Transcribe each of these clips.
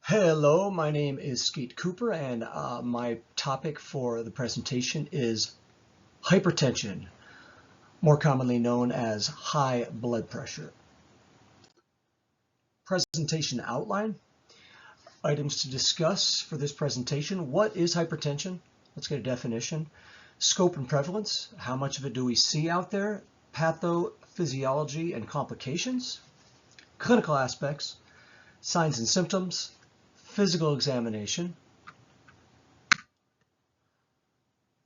Hello, my name is Skeet Cooper, and my topic for the presentation is hypertension, more commonly known as high blood pressure. Presentation outline, items to discuss for this presentation. What is hypertension? Let's get a definition. Scope and prevalence, how much of it do we see out there? Pathophysiology and complications. Clinical aspects, signs and symptoms, physical examination,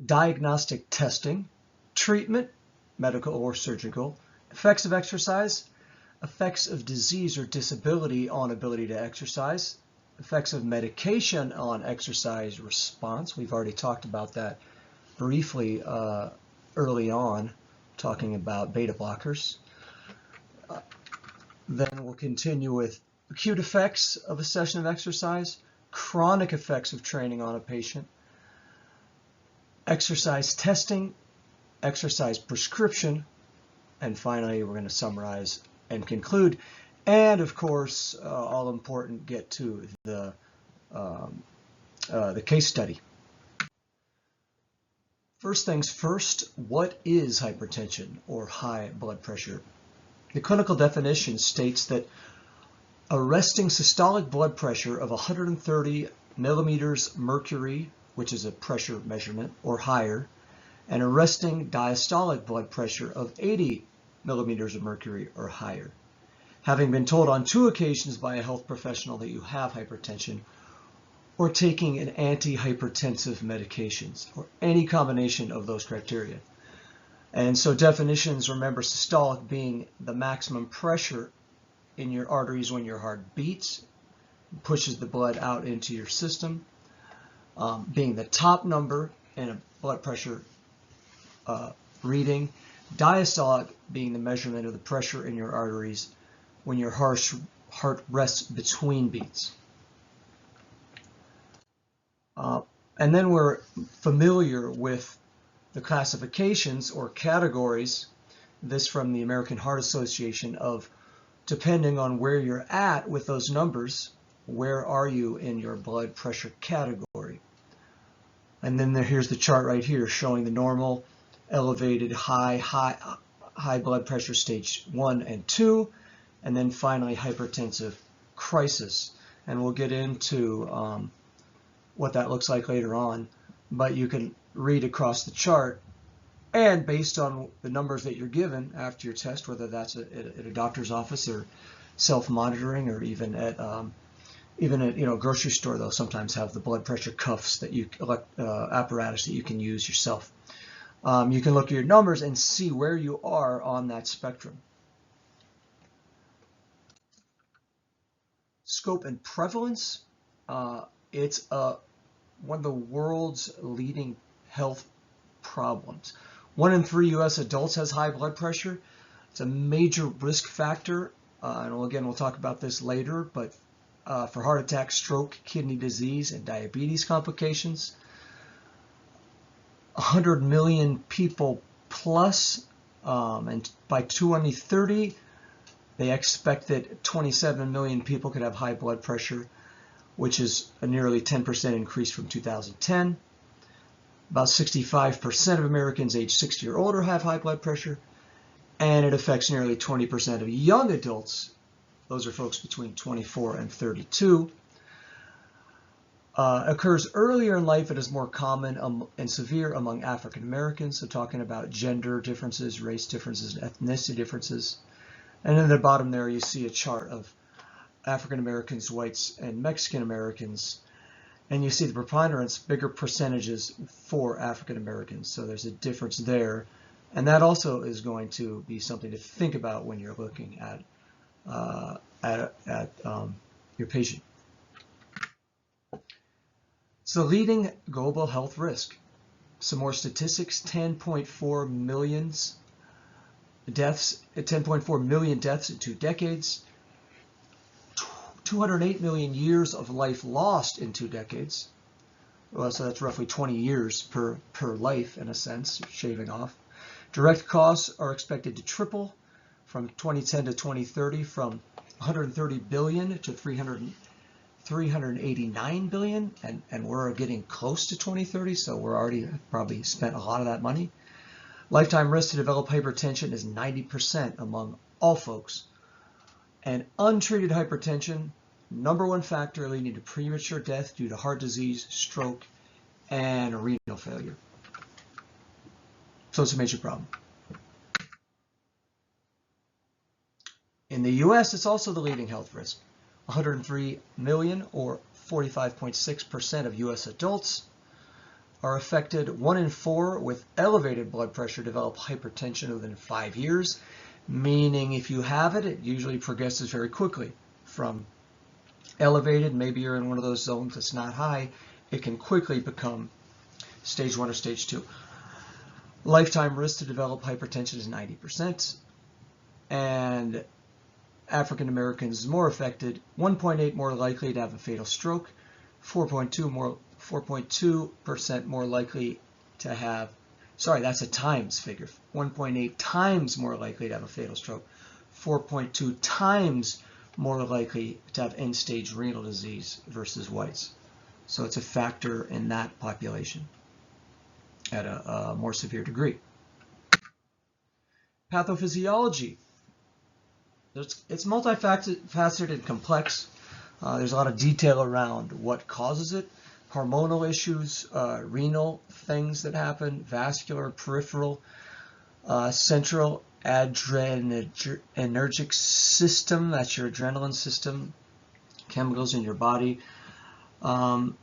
diagnostic testing, treatment, medical or surgical, effects of exercise, effects of disease or disability on ability to exercise, effects of medication on exercise response. We've already talked about that briefly early on, talking about beta blockers. Then we'll continue with acute effects of a session of exercise, chronic effects of training on a patient, exercise testing, exercise prescription, and finally we're going to summarize and conclude, and of course, all important, get to the case study. First things first, what is hypertension or high blood pressure? The clinical definition states that a resting systolic blood pressure of 130 millimeters mercury, which is a pressure measurement, or higher, and a resting diastolic blood pressure of 80 millimeters of mercury or higher. Having been told on 2 occasions by a health professional that you have hypertension, or taking an antihypertensive medications, or any combination of those criteria. And so definitions, remember systolic being the maximum pressure in your arteries when your heart beats, pushes the blood out into your system, being the top number in a blood pressure reading, diastolic being the measurement of the pressure in your arteries when your heart rests between beats. And then we're familiar with the classifications or categories, this from the American Heart Association, of depending on where you're at with those numbers, where are you in your blood pressure category? And then here's the chart right here showing the normal, elevated, high blood pressure stage 1 and 2, and then finally hypertensive crisis. And we'll get into what that looks like later on, but you can read across the chart, and based on the numbers that you're given after your test, whether that's at a doctor's office or self-monitoring, or even at grocery store, they'll sometimes have the blood pressure cuffs that apparatus that you can use yourself. You can look at your numbers and see where you are on that spectrum. Scope and prevalence. It's one of the world's leading health problems. 1 in 3 U.S. adults has high blood pressure. It's a major risk factor, and again, we'll talk about this later, but for heart attack, stroke, kidney disease, and diabetes complications. 100 million people plus, and by 2030, they expect that 27 million people could have high blood pressure, which is a nearly 10% increase from 2010. About 65% of Americans age 60 or older have high blood pressure, and it affects nearly 20% of young adults. Those are folks between 24 and 32. Occurs earlier in life. It is more common and severe among African Americans, so talking about gender differences, race differences, and ethnicity differences. And in the bottom there, you see a chart of African Americans, whites, and Mexican Americans. And you see the preponderance, bigger percentages for African Americans. So there's a difference there. And that also is going to be something to think about when you're looking at your patient. So leading global health risk. Some more statistics: 10.4 million deaths in 2 decades. 208 million years of life lost in 2 decades. Well, so that's roughly 20 years per life, in a sense, shaving off. Direct costs are expected to triple from 2010 to 2030, from 130 billion to $389 billion, and we're getting close to 2030, so we're already probably spent a lot of that money. Lifetime risk to develop hypertension is 90% among all folks. And untreated hypertension, #1 factor leading to premature death due to heart disease, stroke, and renal failure. So it's a major problem. In the US, it's also the leading health risk. 103 million, or 45.6% of US adults, are affected. 1 in 4 with elevated blood pressure develop hypertension within 5 years, meaning if you have it, it usually progresses very quickly. From elevated, maybe you're in one of those zones that's not high, it can quickly become stage 1 or stage 2. Lifetime risk to develop hypertension is 90%, and African Americans more affected, 1.8 more likely to have a fatal stroke, 4.2% more likely to have, sorry, that's a times figure, 1.8 times more likely to have a fatal stroke, 4.2 times more likely to have end-stage renal disease versus whites. So it's a factor in that population at a more severe degree. Pathophysiology. It's multifaceted and complex. There's a lot of detail around what causes it. Hormonal issues, renal things that happen, vascular, peripheral, central adrenergic system, that's your adrenaline system, chemicals in your body. Our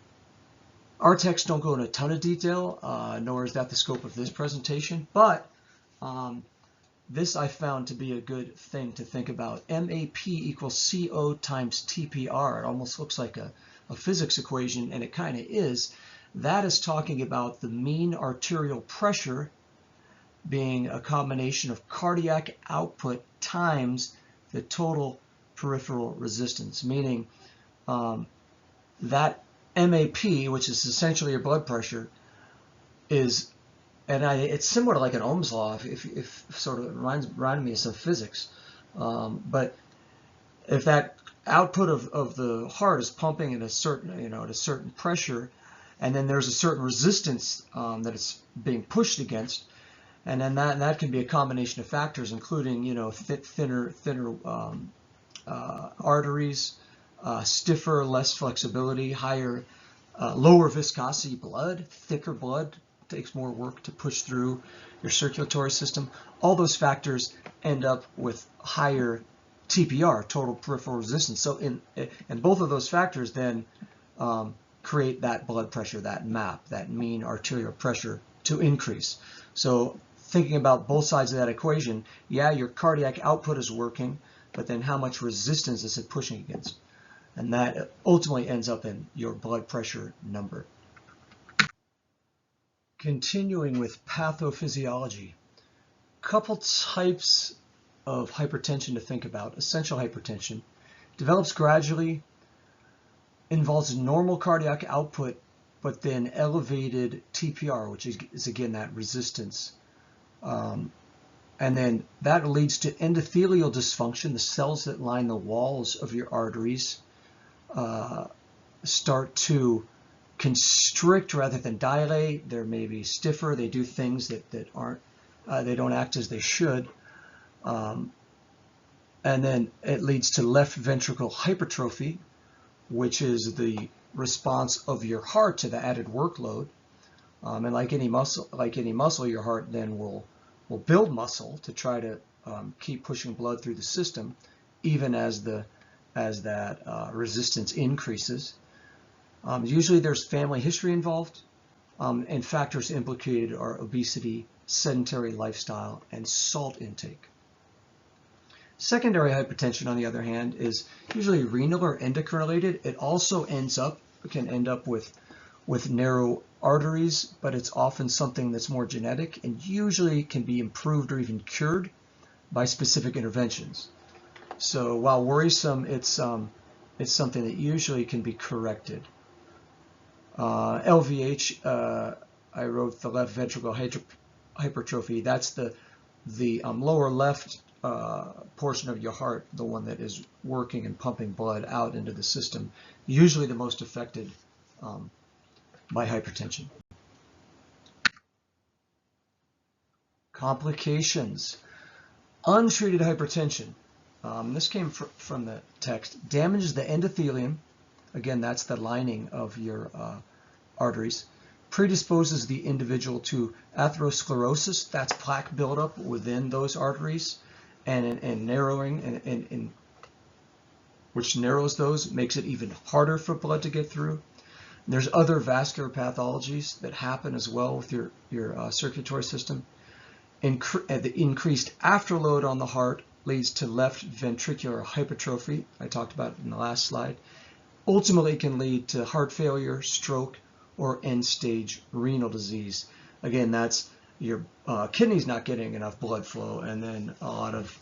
texts don't go into a ton of detail, nor is that the scope of this presentation, but this I found to be a good thing to think about. MAP equals CO times TPR. It almost looks like a physics equation, and it kind of is. That is talking about the mean arterial pressure being a combination of cardiac output times the total peripheral resistance, meaning that MAP, which is essentially your blood pressure, is, and it's similar to like an Ohm's law, if sort of reminded me of some physics. But if that output of the heart is pumping at a certain, at a certain pressure, and then there's a certain resistance that it's being pushed against, and then that can be a combination of factors, including thinner arteries, stiffer, less flexibility, higher, lower viscosity blood, thicker blood. Takes more work to push through your circulatory system. All those factors end up with higher TPR, total peripheral resistance. So and both of those factors then create that blood pressure, that MAP, that mean arterial pressure, to increase. So thinking about both sides of that equation, yeah, your cardiac output is working, but then how much resistance is it pushing against? And that ultimately ends up in your blood pressure number. Continuing with pathophysiology, couple types of hypertension to think about. Essential hypertension develops gradually, involves normal cardiac output, but then elevated TPR, which is again that resistance. And then that leads to endothelial dysfunction. The cells that line the walls of your arteries start to constrict rather than dilate. They may be stiffer. They do things that aren't, they don't act as they should. And then it leads to left ventricle hypertrophy, which is the response of your heart to the added workload. And like any muscle, your heart then will build muscle to try to keep pushing blood through the system, even as that resistance increases. Usually there's family history involved, and factors implicated are obesity, sedentary lifestyle, and salt intake. Secondary hypertension, on the other hand, is usually renal or endocrine related. It also can end up with narrow arteries, but it's often something that's more genetic and usually can be improved or even cured by specific interventions. So while worrisome, it's something that usually can be corrected. LVH, I wrote the left ventricle hypertrophy. That's the lower left portion of your heart, the one that is working and pumping blood out into the system, usually the most affected by hypertension. Complications. Untreated hypertension. This came from the text. Damages the endothelium. Again, that's the lining of your arteries. Predisposes the individual to atherosclerosis. That's plaque buildup within those arteries, and narrowing, which narrows those, makes it even harder for blood to get through. There's other vascular pathologies that happen as well with your circulatory system. The increased afterload on the heart leads to left ventricular hypertrophy. I talked about it in the last slide. Ultimately can lead to heart failure, stroke, or end-stage renal disease. Again, that's your kidneys not getting enough blood flow, and then a lot of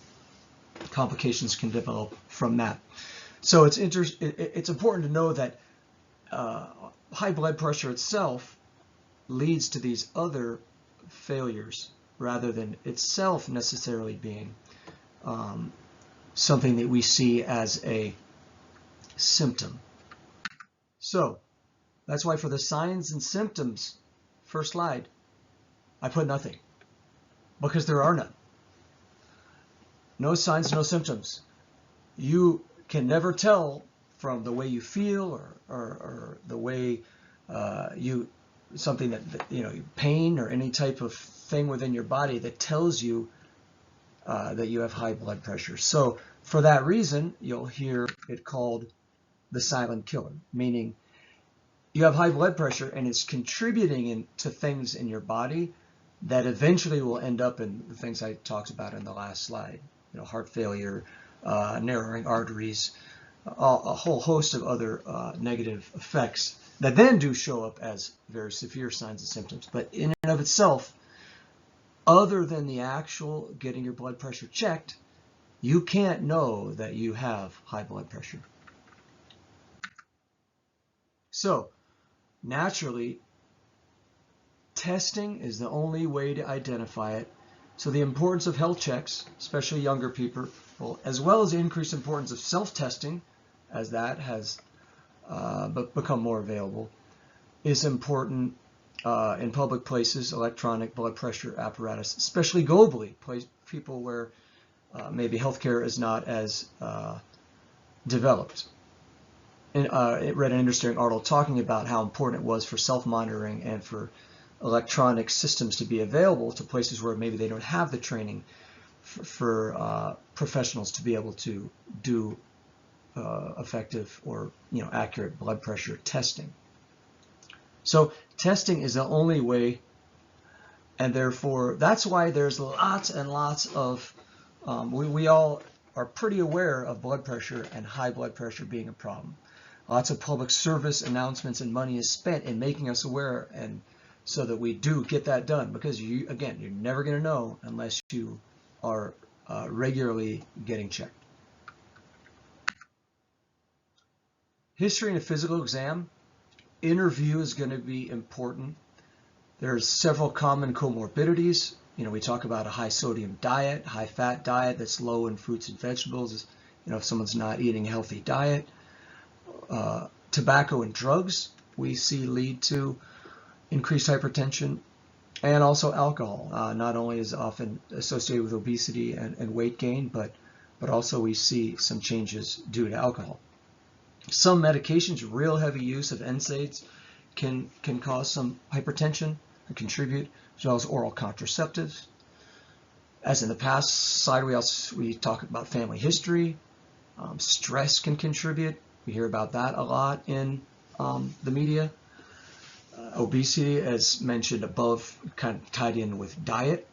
complications can develop from that. So it's important to know that high blood pressure itself leads to these other failures rather than itself necessarily being something that we see as a symptom. So that's why for the signs and symptoms, first slide, I put nothing, because there are none. No signs, no symptoms. You can never tell from the way you feel or the way something that pain or any type of thing within your body that tells you that you have high blood pressure. So for that reason, you'll hear it called the silent killer, meaning you have high blood pressure and it's contributing to things in your body that eventually will end up in the things I talked about in the last slide. Heart failure, narrowing arteries, a whole host of other negative effects that then do show up as very severe signs and symptoms. But in and of itself, other than the actual getting your blood pressure checked, you can't know that you have high blood pressure. So naturally, testing is the only way to identify it. So the importance of health checks, especially younger people, as well as the increased importance of self-testing, as that has become more available, is important in public places, electronic blood pressure apparatus, especially globally, people where maybe healthcare is not as developed. And I read an interesting article talking about how important it was for self-monitoring and for electronic systems to be available to places where maybe they don't have the training for professionals to be able to do effective or accurate blood pressure testing. So testing is the only way, and therefore that's why there's lots and lots of we all are pretty aware of blood pressure and high blood pressure being a problem. Lots of public service announcements and money is spent in making us aware, and so that we do get that done, because you're never going to know unless you are regularly getting checked. History and a physical exam. Interview is going to be important. There's several common comorbidities. We talk about a high sodium diet, high fat diet that's low in fruits and vegetables. If someone's not eating a healthy diet. Tobacco and drugs we see lead to increased hypertension, and also alcohol. Not only is often associated with obesity and weight gain, but also we see some changes due to alcohol. Some medications, real heavy use of NSAIDs, can cause some hypertension and contribute, as well as oral contraceptives. As in the past slide, we talk about family history. Stress can contribute. We hear about that a lot in the media. Obesity, as mentioned above, kind of tied in with diet.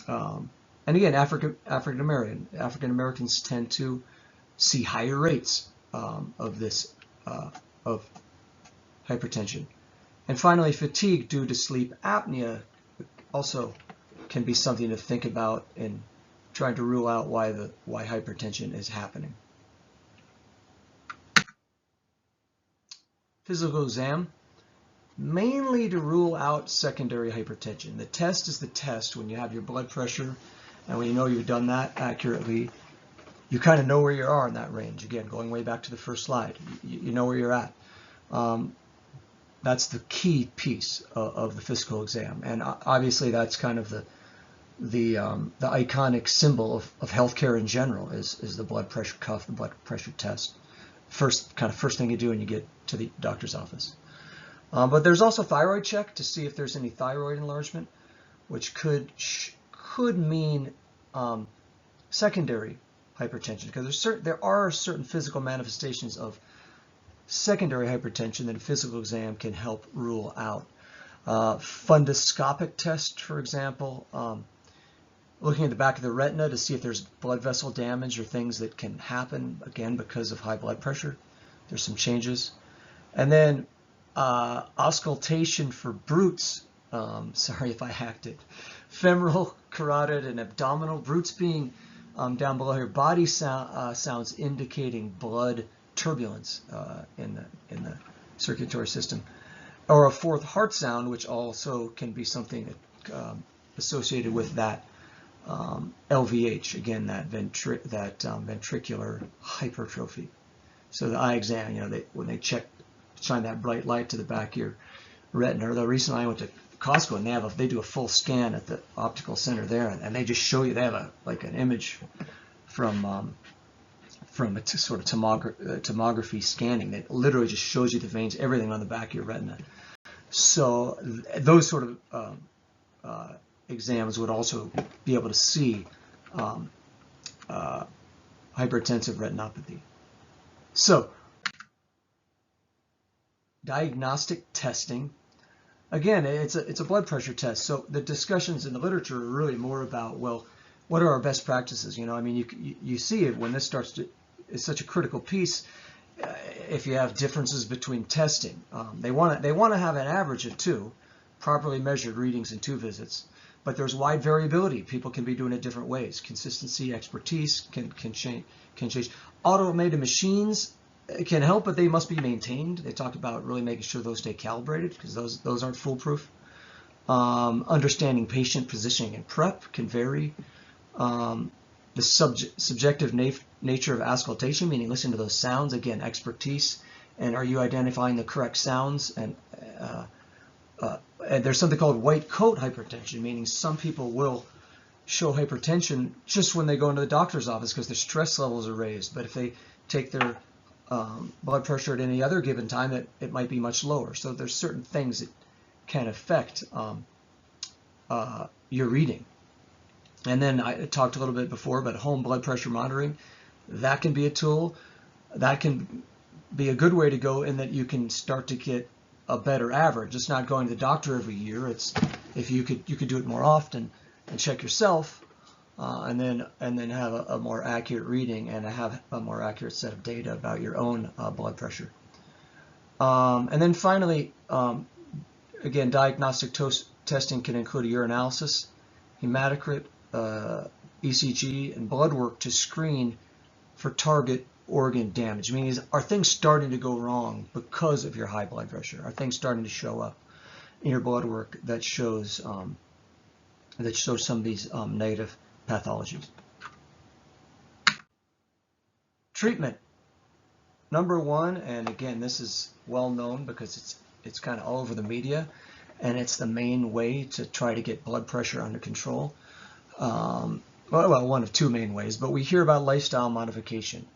And again, African Americans tend to see higher rates of this of hypertension. And finally, fatigue due to sleep apnea also can be something to think about in trying to rule out why hypertension is happening. Physical exam, mainly to rule out secondary hypertension. The test is the test when you have your blood pressure And when you know you've done that accurately, you kind of know where you are in that range. Again, going way back to the first slide, you know where you're at. That's the key piece of the physical exam, and obviously that's kind of the iconic symbol of healthcare in general is the blood pressure cuff, the blood pressure test. First thing you do when you get to the doctor's office. But there's also thyroid check to see if there's any thyroid enlargement, which could mean secondary hypertension, because there are certain physical manifestations of secondary hypertension that a physical exam can help rule out. Fundoscopic test, for example, looking at the back of the retina to see if there's blood vessel damage or things that can happen, again, because of high blood pressure. There's some changes. And then auscultation for Brutes, sorry if I hacked it, femoral, carotid, and abdominal. Brutes being down below here, body sounds indicating blood turbulence in the circulatory system. Or a fourth heart sound, which also can be something that, associated with that LVH, again, that ventricular hypertrophy. So the eye exam, when they shine that bright light to the back of your retina. Although recently I went to Costco and they do a full scan at the optical center there, and they just show you, they have like an image from a sort of tomography scanning that literally just shows you the veins, everything on the back of your retina. So those sort of exams would also be able to see hypertensive retinopathy. So diagnostic testing, again, it's a blood pressure test. So the discussions in the literature are really more about, well, what are our best practices? I mean, you see it when this starts to, is such a critical piece. If you have differences between testing, they want to have an average of 2 properly measured readings in 2 visits. But there's wide variability. People can be doing it different ways. Consistency, expertise can change. Automated machines can help, but they must be maintained. They talked about really making sure those stay calibrated, because those aren't foolproof. Understanding patient positioning and prep can vary. The subjective nature of auscultation, meaning listening to those sounds, again, expertise, and are you identifying the correct sounds? And there's something called white coat hypertension, meaning some people will show hypertension just when they go into the doctor's office because their stress levels are raised. But if they take their blood pressure at any other given time, it might be much lower. So there's certain things that can affect your reading. And then I talked a little bit before about home blood pressure monitoring. That can be a tool. That can be a good way to go in that you can start to get a better average. It's not going to the doctor every year. It's if you could do it more often and check yourself, and then have a more accurate reading and have a more accurate set of data about your own blood pressure. And then finally, again, diagnostic testing can include a urinalysis, hematocrit, ECG, and blood work to screen for target organ damage. Meaning, are things starting to go wrong because of your high blood pressure? Are things starting to show up in your blood work that shows some of these negative pathologies? Treatment. Number one, and again, this is well known because it's kind of all over the media, and it's the main way to try to get blood pressure under control. Well, one of 2 main ways, but we hear about lifestyle modification,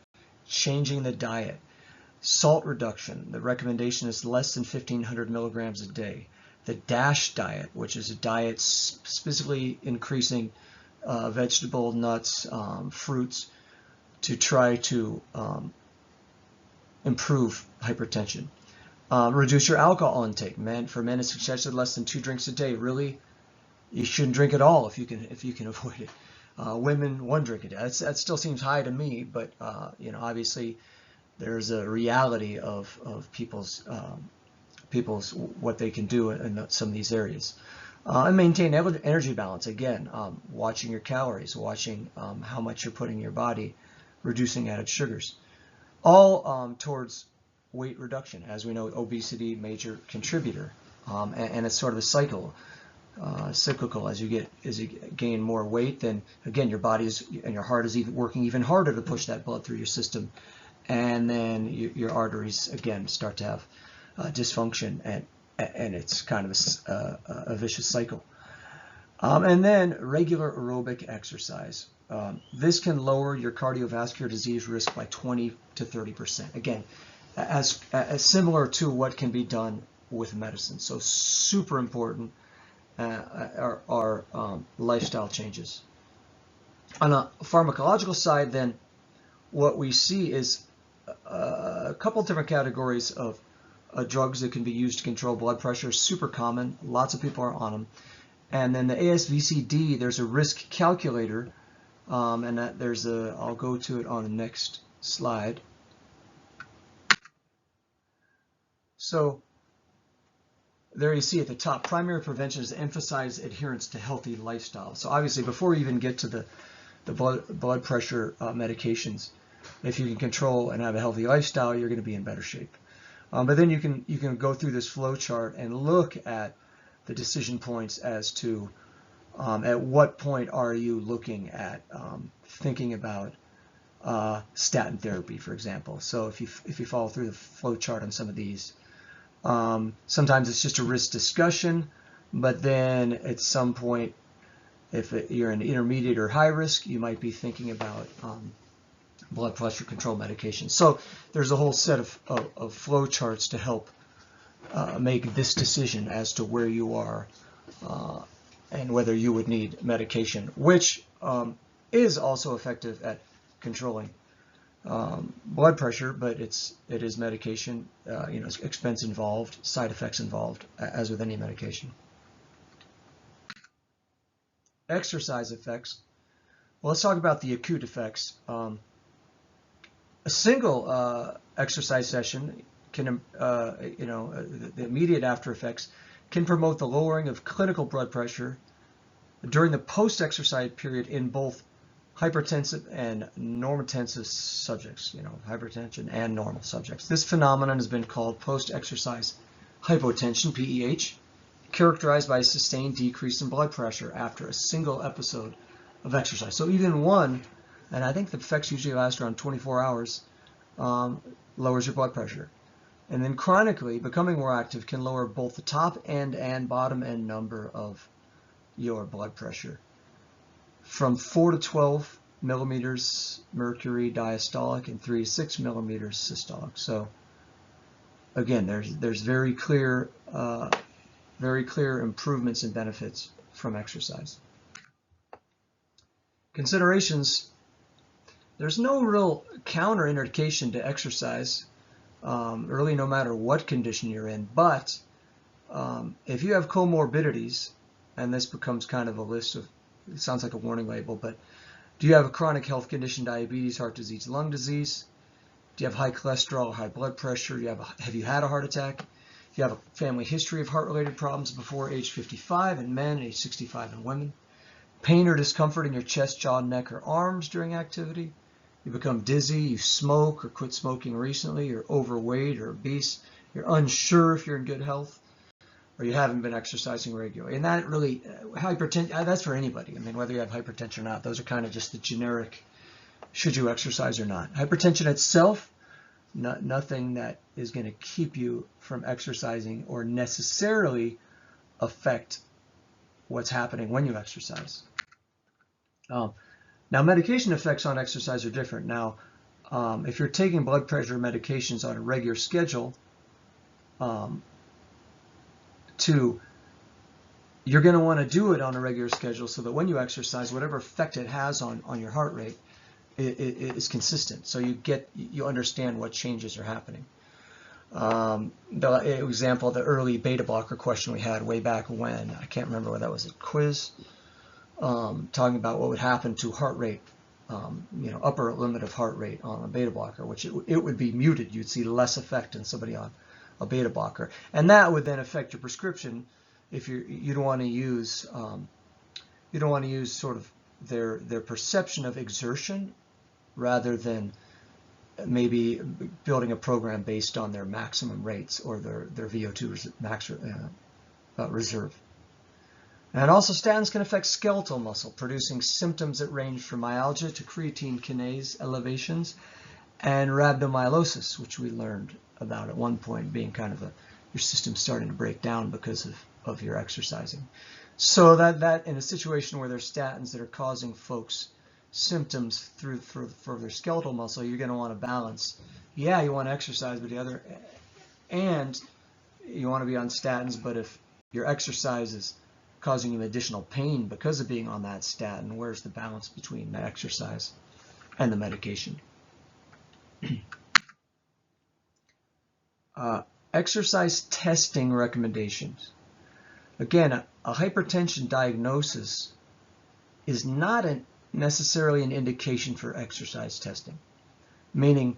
changing the diet, salt reduction. The recommendation is less than 1,500 milligrams a day. The DASH diet, which is a diet specifically increasing vegetable, nuts, fruits to try to improve hypertension. Reduce your alcohol intake. For men, it's suggested less than 2 drinks a day. Really, you shouldn't drink at all if you can avoid it. Women, 1 drink a day. That still seems high to me, but obviously there's a reality of people's what they can do in some of these areas. And maintain energy balance. Again, watching your calories, watching how much you're putting in your body, reducing added sugars, all towards weight reduction. As we know, obesity, major contributor, and it's sort of a cycle. cyclical. As you gain more weight, then again your body and your heart is working even harder to push that blood through your system, and then your arteries again start to have dysfunction, and it's kind of a vicious cycle. And then regular aerobic exercise. This can lower your cardiovascular disease risk by 20 to 30%. Again, as similar to what can be done with medicine. So super important are lifestyle changes. On a pharmacological side, then, what we see is a couple different categories of drugs that can be used to control blood pressure. Super common. Lots of people are on them. And then the ASVCD, there's a risk calculator, and I'll go to it on the next slide. So there you see at the top, primary prevention is to emphasize adherence to healthy lifestyle. So obviously, before you even get to the blood pressure medications, if you can control and have a healthy lifestyle, you're going to be in better shape. But then you can go through this flow chart and look at the decision points as to at what point are you looking at thinking about statin therapy, for example. So if you follow through the flow chart on some of these, sometimes it's just a risk discussion, but then at some point, if you're in intermediate or high risk, you might be thinking about blood pressure control medication. So there's a whole set of flow charts to help make this decision as to where you are and whether you would need medication, which is also effective at controlling blood pressure, but it is medication. Expense involved, side effects involved, as with any medication. Exercise effects. Well, let's talk about the acute effects. A single exercise session can, the immediate after effects can promote the lowering of clinical blood pressure during the post-exercise period in both hypertensive and normotensive subjects, hypertension and normal subjects. This phenomenon has been called post-exercise hypotension, PEH, characterized by a sustained decrease in blood pressure after a single episode of exercise. So even one, and I think the effects usually last around 24 hours, lowers your blood pressure. And then chronically, becoming more active can lower both the top end and bottom end number of your blood pressure from 4 to 12 millimeters mercury diastolic and 3 to 6 millimeters systolic. So again, there's very clear improvements and benefits from exercise. Considerations. There's no real counterindication to exercise, really, no matter what condition you're in. But if you have comorbidities, and this becomes kind of a list of, it sounds like a warning label, but do you have a chronic health condition, diabetes, heart disease, lung disease? Do you have high cholesterol, high blood pressure? Have you had a heart attack? Do you have a family history of heart-related problems before age 55 in men, age 65 in women? Pain or discomfort in your chest, jaw, neck, or arms during activity? You become dizzy, you smoke or quit smoking recently, you're overweight or obese, you're unsure if you're in good health, or you haven't been exercising regularly. And that really, hypertension, that's for anybody. I mean, whether you have hypertension or not, those are kind of just the generic, should you exercise or not. Hypertension itself, nothing that is going to keep you from exercising or necessarily affect what's happening when you exercise. Now, medication effects on exercise are different. Now, if you're taking blood pressure medications on a regular schedule, you're going to want to do it on a regular schedule so that when you exercise, whatever effect it has on your heart rate is consistent. So you understand what changes are happening. The example, the early beta blocker question we had way back when, I can't remember whether that was a quiz, talking about what would happen to heart rate, upper limit of heart rate on a beta blocker, which it would be muted. You'd see less effect in somebody on a beta blocker, and that would then affect your prescription if you don't want to use sort of their perception of exertion rather than maybe building a program based on their maximum rates or their VO2 max reserve. And also statins can affect skeletal muscle, producing symptoms that range from myalgia to creatine kinase elevations and rhabdomyolysis, which we learned about at one point being kind of your system starting to break down because of your exercising. So that in a situation where there's statins that are causing folks symptoms for their skeletal muscle, you're going to want to balance. Yeah, you want to exercise, but and you want to be on statins, but if your exercise is causing you additional pain because of being on that statin, where's the balance between the exercise and the medication? Exercise testing recommendations. Again, a hypertension diagnosis is not necessarily an indication for exercise testing, meaning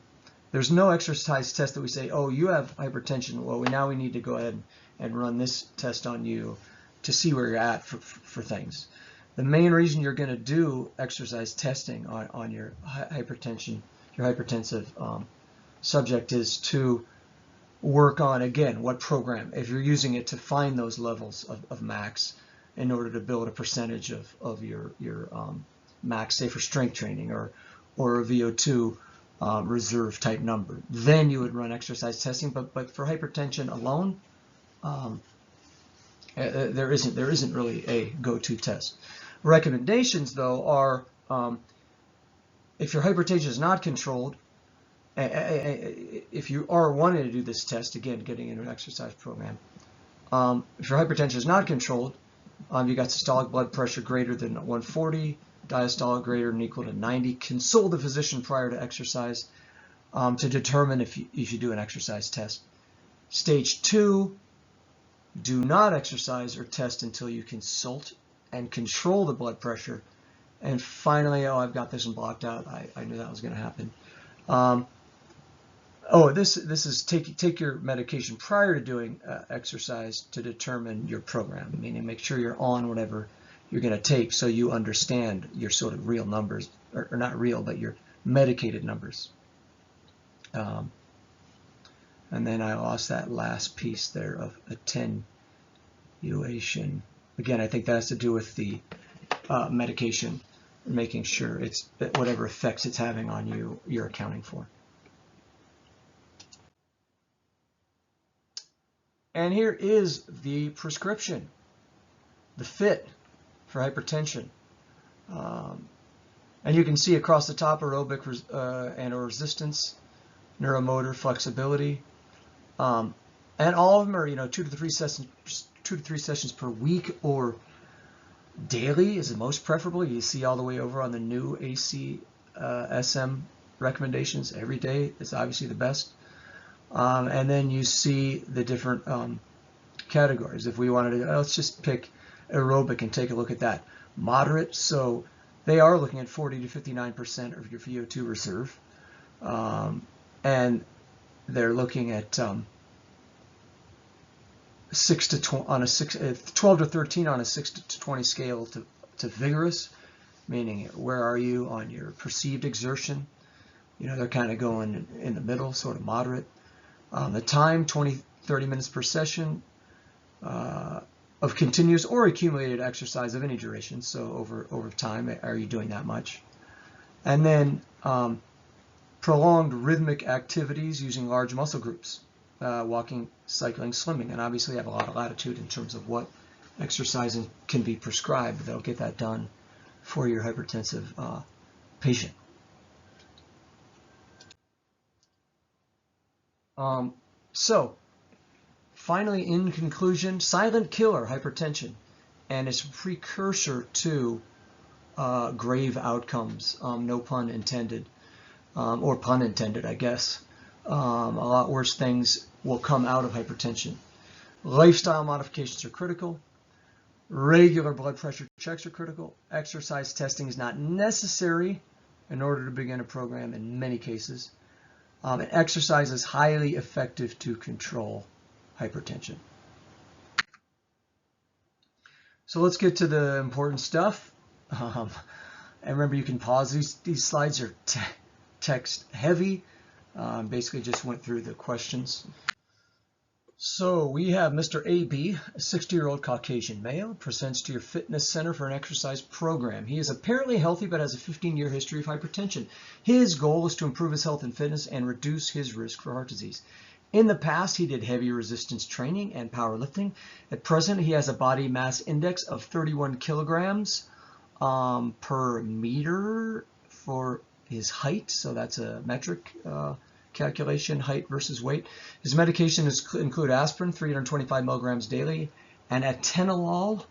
there's no exercise test that we say, oh, you have hypertension, well, now we need to go ahead and run this test on you to see where you're at for things. The main reason you're going to do exercise testing on your hypertension, your hypertensive subject, is to work on, again, what program, if you're using it to find those levels of max in order to build a percentage of your max, say for strength training or a VO2 reserve type number, then you would run exercise testing. But for hypertension alone, there isn't really a go-to test. Recommendations, though, are if your hypertension is not controlled, if you are wanting to do this test, again, getting into an exercise program, if your hypertension is not controlled, you got systolic blood pressure greater than 140, diastolic greater than or equal to 90, consult the physician prior to exercise to determine if you do an exercise test. Stage 2, do not exercise or test until you consult and control the blood pressure. And finally, oh, I've got this one blocked out. I knew that was going to happen. This is take your medication prior to doing exercise to determine your program, meaning make sure you're on whatever you're going to take so you understand your sort of real numbers, or not real, but your medicated numbers. And then I lost that last piece there of attenuation. Again, I think that has to do with the medication, making sure it's whatever effects it's having on you, you're accounting for. And here is the prescription, the fit for hypertension. And you can see across the top aerobic and or resistance, neuromotor flexibility. And all of them are, 2 to 3 sessions per week or daily is the most preferable. You see all the way over on the new ACSM recommendations. Every day is obviously the best. And then you see the different categories. If we wanted to, let's just pick aerobic and take a look at that. Moderate, so they are looking at 40 to 59% of your VO2 reserve. And they're looking at 12 to 13 on a 6 to 20 scale to vigorous, meaning where are you on your perceived exertion? They're kind of going in the middle, sort of moderate. The time, 20-30 minutes per session of continuous or accumulated exercise of any duration. So over time, are you doing that much? And then prolonged rhythmic activities using large muscle groups, walking, cycling, swimming, and obviously have a lot of latitude in terms of what exercising can be prescribed. They'll get that done for your hypertensive patient. So finally, in conclusion, silent killer hypertension and its precursor to grave outcomes, no pun intended, or pun intended, I guess. A lot worse things will come out of hypertension. Lifestyle modifications are critical. Regular blood pressure checks are critical. Exercise testing is not necessary in order to begin a program in many cases. And exercise is highly effective to control hypertension. So let's get to the important stuff. And remember, you can pause. These slides are text heavy. Basically just went through the questions. So we have Mr. AB, a 60-year-old Caucasian male, presents to your fitness center for an exercise program. He is apparently healthy but has a 15-year history of hypertension. His goal is to improve his health and fitness and reduce his risk for heart disease. In the past, he did heavy resistance training and powerlifting. At present, he has a body mass index of 31 kilograms per meter for his height, so that's a metric calculation, height versus weight. His medications include aspirin, 325 milligrams daily, and atenolol,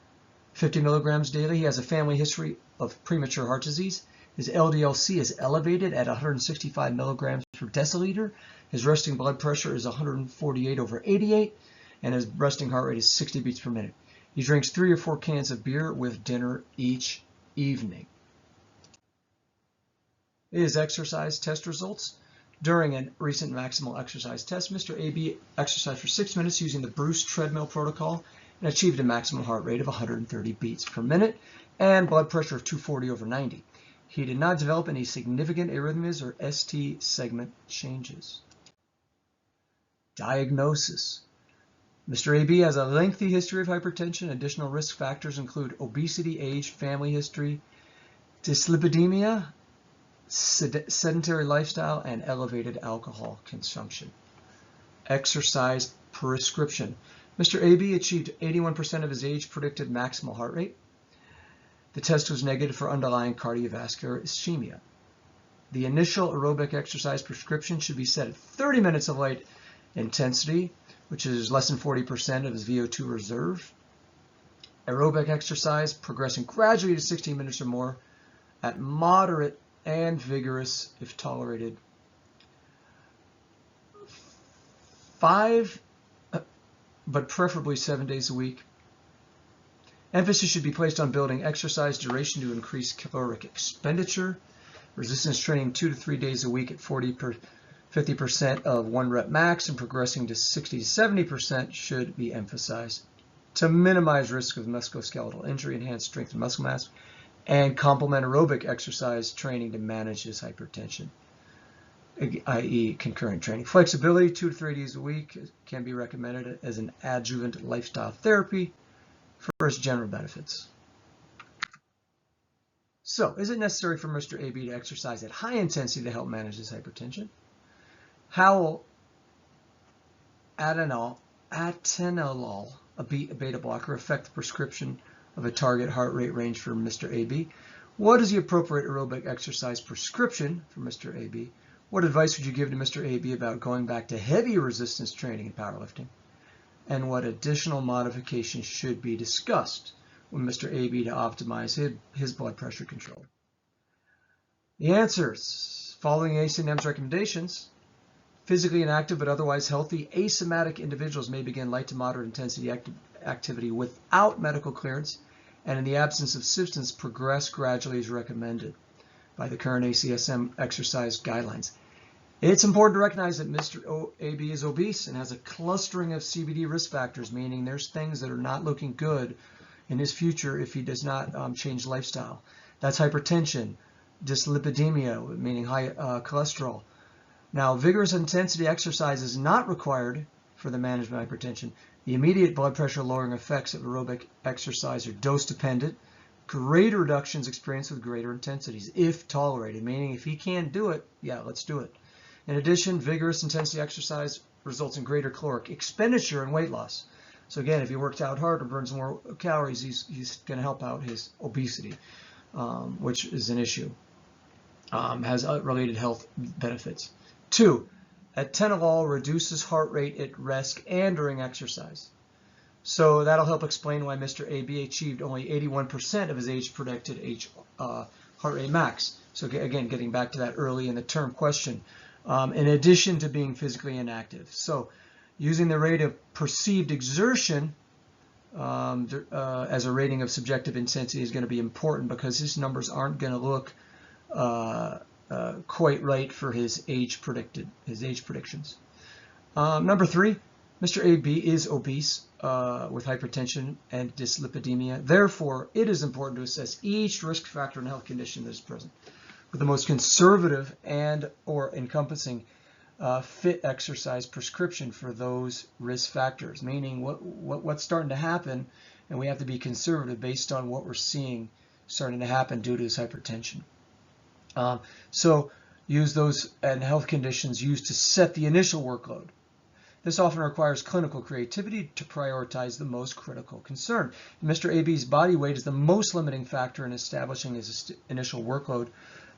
50 milligrams daily. He has a family history of premature heart disease. His LDL-C is elevated at 165 milligrams per deciliter. His resting blood pressure is 148/88, and his resting heart rate is 60 beats per minute. He drinks 3 or 4 cans of beer with dinner each evening. His exercise test results. During a recent maximal exercise test, Mr. AB exercised for 6 minutes using the Bruce treadmill protocol and achieved a maximum heart rate of 130 beats per minute and blood pressure of 240/90. He did not develop any significant arrhythmias or ST segment changes. Diagnosis. Mr. AB has a lengthy history of hypertension. Additional risk factors include obesity, age, family history, dyslipidemia, sedentary lifestyle, and elevated alcohol consumption. Exercise prescription. Mr. AB achieved 81% of his age predicted maximal heart rate. The test was negative for underlying cardiovascular ischemia. The initial aerobic exercise prescription should be set at 30 minutes of light intensity, which is less than 40% of his VO2 reserve. Aerobic exercise progressing gradually to 60 minutes or more at moderate and vigorous if tolerated. 5, but preferably 7 days a week. Emphasis should be placed on building exercise duration to increase caloric expenditure. Resistance training 2 to 3 days a week at 50% of 1 rep max and progressing to 60 to 70% should be emphasized to minimize risk of musculoskeletal injury, enhance strength and muscle mass, and complement aerobic exercise training to manage his hypertension, i.e. concurrent training. Flexibility 2 to 3 days a week can be recommended as an adjuvant lifestyle therapy for its general benefits. So, is it necessary for Mr. AB to exercise at high intensity to help manage his hypertension? How will atenolol, a beta blocker, affect the prescription of a target heart rate range for Mr. AB? What is the appropriate aerobic exercise prescription for Mr. AB? What advice would you give to Mr. AB about going back to heavy resistance training and powerlifting? And what additional modifications should be discussed with Mr. AB to optimize his blood pressure control? The answers. Following ACNM's recommendations, physically inactive but otherwise healthy asymptomatic individuals may begin light to moderate intensity activity without medical clearance, and in the absence of symptoms progress gradually as recommended by the current ACSM exercise guidelines. It's important to recognize that Mr. AB is obese and has a clustering of CVD risk factors, meaning there's things that are not looking good in his future if he does not change lifestyle. That's hypertension, dyslipidemia, meaning high cholesterol. Now, vigorous intensity exercise is not required for the management of hypertension. The immediate blood pressure lowering effects of aerobic exercise are dose dependent. Greater reductions experienced with greater intensities, if tolerated, meaning if he can't do it, yeah, let's do it. In addition, vigorous intensity exercise results in greater caloric expenditure and weight loss. So again, if he works out hard or burns more calories, he's going to help out his obesity, which is an issue. Has related health benefits. 2, atenolol reduces heart rate at rest and during exercise. So that'll help explain why Mr. AB achieved only 81% of his age-predicted heart rate max. So again, getting back to that early in the term question, in addition to being physically inactive. So using the rate of perceived exertion as a rating of subjective intensity is going to be important because his numbers aren't going to look quite right for his age predictions. Number 3, Mr. AB is obese with hypertension and dyslipidemia. Therefore, it is important to assess each risk factor and health condition that is present with the most conservative and or encompassing fit exercise prescription for those risk factors, meaning what's starting to happen, and we have to be conservative based on what we're seeing starting to happen due to this hypertension. So use those and health conditions used to set the initial workload. This often requires clinical creativity to prioritize the most critical concern. Mr. AB's body weight is the most limiting factor in establishing his initial workload.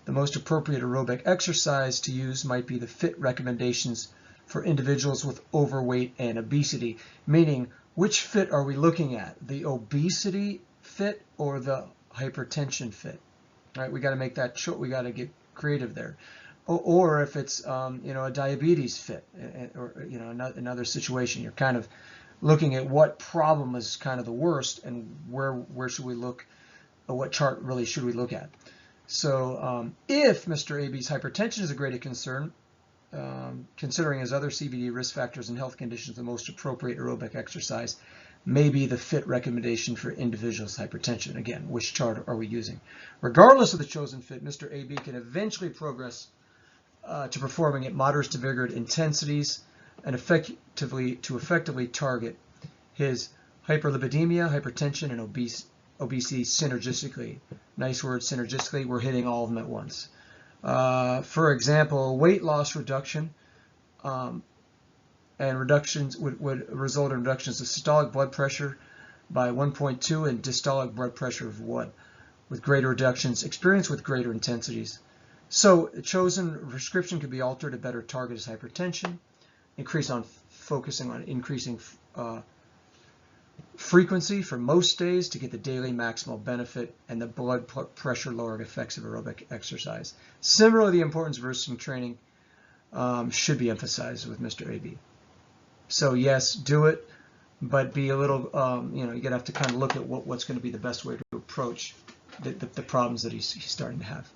The most appropriate aerobic exercise to use might be the fit recommendations for individuals with overweight and obesity, meaning which fit are we looking at? The obesity fit or the hypertension fit? Right? We got to make that short. We got to get creative there. Or if it's a diabetes fit, or another situation, you're kind of looking at what problem is kind of the worst, and where should we look, or what chart really should we look at. So if Mr. AB's hypertension is a greater concern, considering his other CVD risk factors and health conditions, the most appropriate aerobic exercise may be the fit recommendation for individuals with hypertension. Again, which chart are we using? Regardless of the chosen fit, Mr. AB can eventually progress to performing at moderate to vigorous intensities and effectively target his hyperlipidemia, hypertension, and obesity synergistically. Nice word, synergistically. We're hitting all of them at once. For example, weight loss reduction and reductions would result in reductions of systolic blood pressure by 1.2 and diastolic blood pressure of 1, with greater reductions experienced with greater intensities. So the chosen prescription could be altered to better target his hypertension, focusing on increasing frequency for most days to get the daily maximal benefit and the blood pressure lowering effects of aerobic exercise. Similarly, the importance of resistance training should be emphasized with Mr. AB. So yes, do it, but be a little, you're going to have to kind of look at what's going to be the best way to approach the problems that he's starting to have.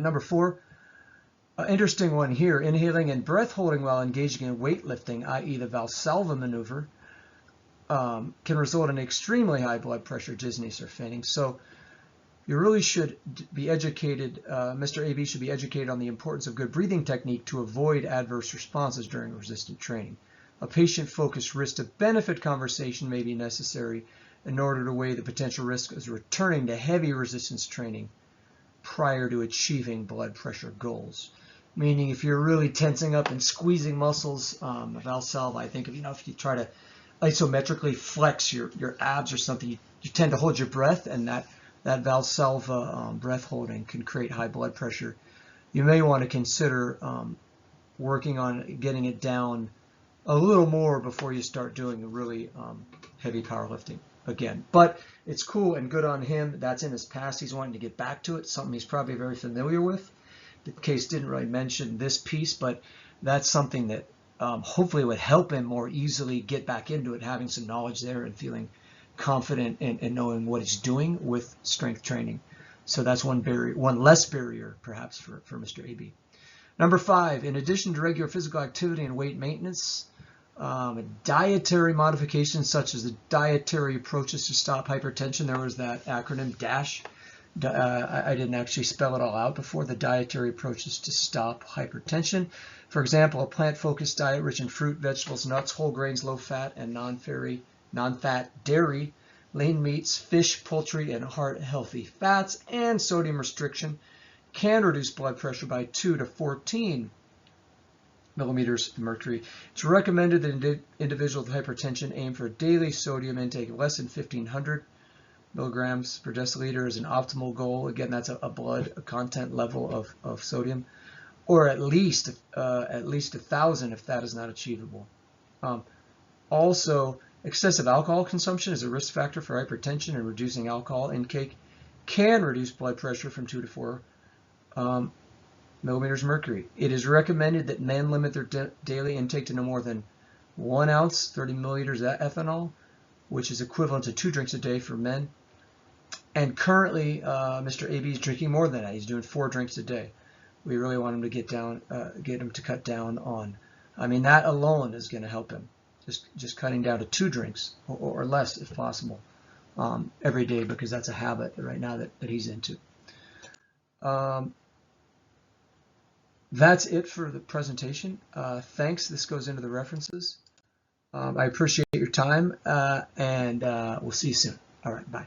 Number 4, interesting one here, inhaling and breath holding while engaging in weightlifting, i.e. the Valsalva maneuver, can result in extremely high blood pressure, dizziness, or fainting. So you really should be educated, Mr. AB should be educated on the importance of good breathing technique to avoid adverse responses during resistant training. A patient-focused risk-to-benefit conversation may be necessary in order to weigh the potential risk of returning to heavy resistance training prior to achieving blood pressure goals. Meaning if you're really tensing up and squeezing muscles, Valsalva, I think if you try to isometrically flex your abs or something, you tend to hold your breath, and that Valsalva breath holding can create high blood pressure. You may want to consider working on getting it down a little more before you start doing really heavy powerlifting again. But it's cool and good on him. That's in his past. He's wanting to get back to it, something he's probably very familiar with. The case didn't really mention this piece, but that's something that hopefully would help him more easily get back into it, having some knowledge there and feeling confident in knowing what he's doing with strength training. So that's one less barrier perhaps for Mr. AB. Number 5, in addition to regular physical activity and weight maintenance, dietary modifications such as the dietary approaches to stop hypertension. There was that acronym DASH. I didn't actually spell it all out before. The dietary approaches to stop hypertension. For example, a plant-focused diet rich in fruit, vegetables, nuts, whole grains, low fat, and non-fat dairy, lean meats, fish, poultry, and heart-healthy fats, and sodium restriction can reduce blood pressure by 2 to 14 millimeters of mercury. It's recommended that individuals with hypertension aim for a daily sodium intake of less than 1,500 milligrams per deciliter is an optimal goal. Again, that's a blood content level of sodium, or at least 1,000 if that is not achievable. Also, excessive alcohol consumption is a risk factor for hypertension, and reducing alcohol intake can reduce blood pressure from 2 to 4 millimeters of mercury. It is recommended that men limit their daily intake to no more than 1 ounce, 30 milliliters of ethanol, which is equivalent to 2 drinks a day for men. And currently, Mr. AB is drinking more than that. He's doing 4 drinks a day. We really want him to get him to cut down on. I mean, that alone is going to help him. Just cutting down to 2 drinks or less, if possible, every day, because that's a habit right now that he's into. That's it for the presentation. Thanks. This goes into the references. I appreciate your time, and we'll see you soon. All right, bye.